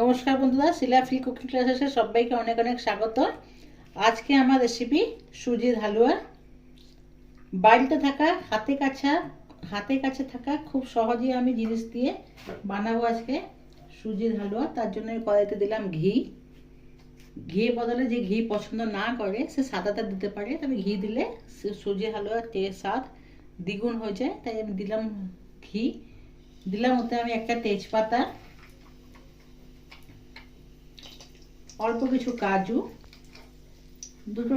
নমস্কার বন্ধুরা, শিলা free cooking ক্লাসে সবাইকে অনেক অনেক স্বাগত। আজকে আমার রেসিপি সুজির হালুয়া। বাড়িতে থাকা হাতে কাছে থাকা খুব সহজেই আমি জিনিস দিয়ে বানাবো আজকে সুজির হালুয়া। তার জন্য কড়াইতে দিলাম ঘি বদলে যে ঘি পছন্দ না করে সে সাদাটা দিতে পারে, তবে ঘি দিলে সুজির হালুয়ার টেস্ট স্বাদ দ্বিগুণ হয়ে যায়। তাই আমি দিলাম ঘি। দিলাম ওতে আমি একটা তেজপাতা, অল্প কিছু কাজু, দুটো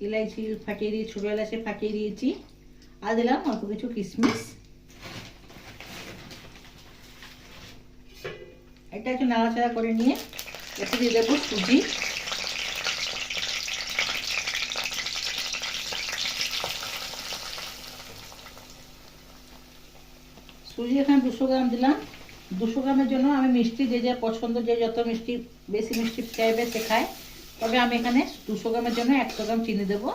ইলাইচি ফাটিয়ে দিয়ে ছোটো এলাচি ফাটিয়ে দিয়েছি, আর দিলাম অল্প কিছু কিশমিশ। এটা একটু নাড়াচাড়া করে নিয়ে এতে দিয়ে দেবো সুজি। সুজি এখানে 200 গ্রাম দিলাম। 200 গ্রামের জন্য আমি মিষ্টি যে যা পছন্দ, যে যত মিষ্টি বেশি মিষ্টি চাইবে সে খায়, তবে আমি এখানে 200 গ্রামের জন্য 100 গ্রাম চিনি দেবো।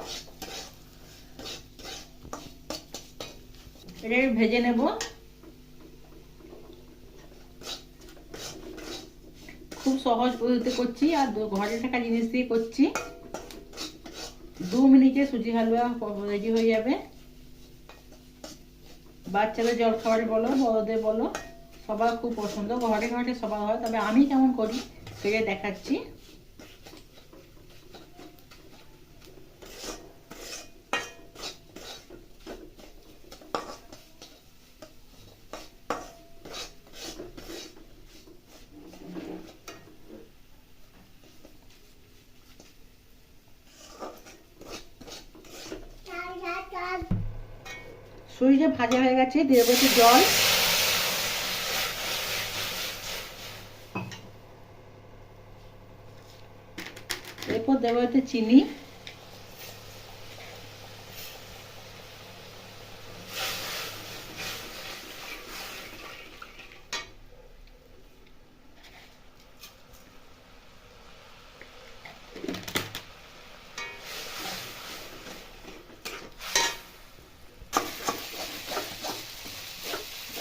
এটা ভেজে নেব। খুব সহজ পদ্ধতিতে করছি আর ঘরে থাকা জিনিস দিয়ে করছি। 2 মিনিটে সুজি হালুয়া রেডি হয়ে যাবে। বাচ্চাদের জল খাবারে বলো, বড়দের বলো, সবার খুব পছন্দ। ঘরে ঘরে সবার হয়, তবে আমি কেমন করি সেটা দেখাচ্ছি। সুজিটা ভাজা হয়ে গেছে, দিয়ে দেবো জল। এরপর দেবো এতে চিনি,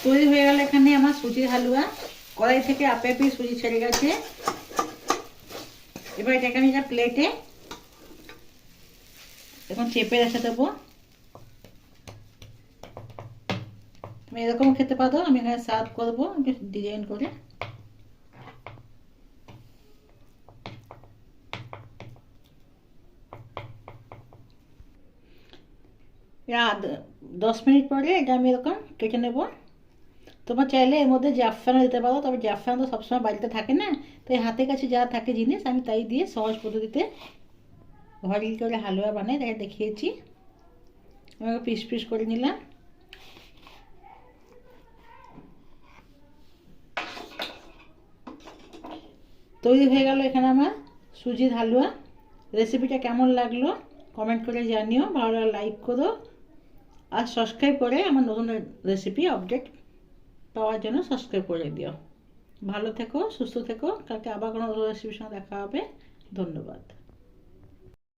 তৈরি হয়ে গেল এখানে আমার সুজির হালুয়া। কড়াই থেকে আপে আপে সুজি ছেড়ে গেছে। এবার এটাকে আমি একটা প্লেটে এখন চেপে রেখে দেবো। তুমি এরকম খেতে পারো, আমি এখানে সার্ভ করবো ডিজাইন করে। আর 10 মিনিট পরে এটা আমি এরকম কেটে নেব। তোমার চাইলে এর মধ্যে জাফরানও দিতে পারো, তবে জাফরান তো সবসময় বাড়িতে থাকে না, তাই হাতের কাছে যা থাকে জিনিস আমি তাই দিয়ে সহজ পদ্ধতিতে ঘরে কী করে হালুয়া বানাই তাই দেখিয়েছি। আমি পিস পিস করে নিলাম। তৈরি হয়ে গেল এখানে আমার সুজির হালুয়া। রেসিপিটা কেমন লাগলো কমেন্ট করে জানিও, ভালো লাগলে লাইক করো, আর সাবস্ক্রাইব করে আমার নতুন রেসিপি আপডেট পাওয়ার জন্য সাবস্ক্রাইব করে দিও। ভালো থেকো, সুস্থ থেকো। কালকে আবার কোনো রেসিপির সঙ্গে দেখা হবে। ধন্যবাদ।